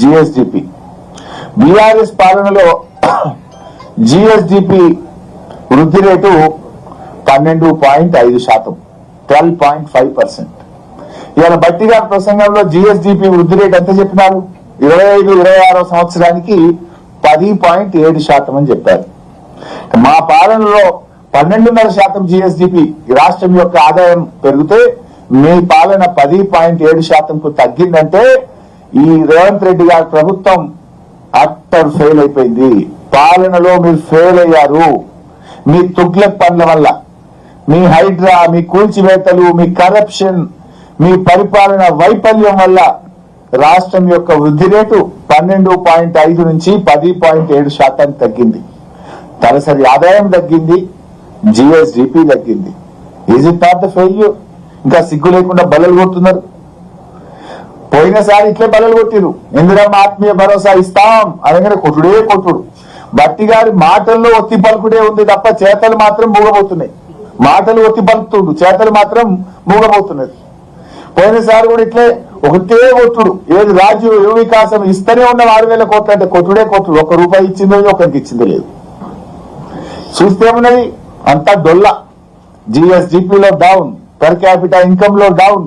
GSDP. BRS పాలనలో GSDP వృద్ధి rate 12.5%, 12.5%. ఇవాళ బట్టి గారి ప్రసంగంలో జిఎస్డిపి వృద్ధి రేటు ఎంత చెప్పినారు? 25-26 సంవత్సరానికి 10.7% అని చెప్పారు. మా పాలనలో 12.5% జిఎస్డిపి రాష్ట్రం యొక్క ఆదాయం పెరిగితే మీ పాలన 10.7%కు తగ్గిందంటే ఈ రేవంత్ రెడ్డి గారి ప్రభుత్వం అట్టర్ ఫెయిల్ అయిపోయింది. పాలనలో మీరు ఫెయిల్ అయ్యారు. మీ తుగ్లక్ పనుల వల్ల, మీ హైడ్రా, మీ కూల్చివేతలు, మీ కరప్షన్, మీ పరిపాలన వైఫల్యం వల్ల రాష్ట్రం యొక్క వృద్ధి రేటు 12.5 నుంచి 10.7% తగ్గింది. తలసరి ఆదాయం తగ్గింది, జిఎస్డిపి తగ్గింది. Is it not the failure? ఇంకా సిగ్గు లేకుండా బలలు కొడుతున్నారు. పోయినసారి ఇట్లే బలలు కొట్టిరు. ఇందిరమ్మ ఆత్మీయ భరోసా ఇస్తాం అనగానే కొట్టుడే కొట్టుడు. బట్టి గారి మాటల్లో ఒత్తి పలుకుడే ఉంది తప్ప చేతలు మాత్రం మూగబోతున్నాయి. మాటలు ఒత్తి పలుకుతుండు, చేతలు మాత్రం మూగబోతున్నది. పోయినసారి కూడా ఇట్లే ఒకటే కొట్టుడు. ఏది రాజ్యం యువ వికాసం ఇస్తూనే ఉన్న 6,000 కోట్లు అంటే కొట్టుడే కొట్టుడు. ₹1 ఇచ్చిందో ఒకరికి ఇచ్చిందో లేదు. చూస్తే ఉన్నది అంతా డొల్ల. జిఎస్డిపిలో డౌన్, పర్ క్యాపిటల్ ఇన్కమ్ లో డౌన్,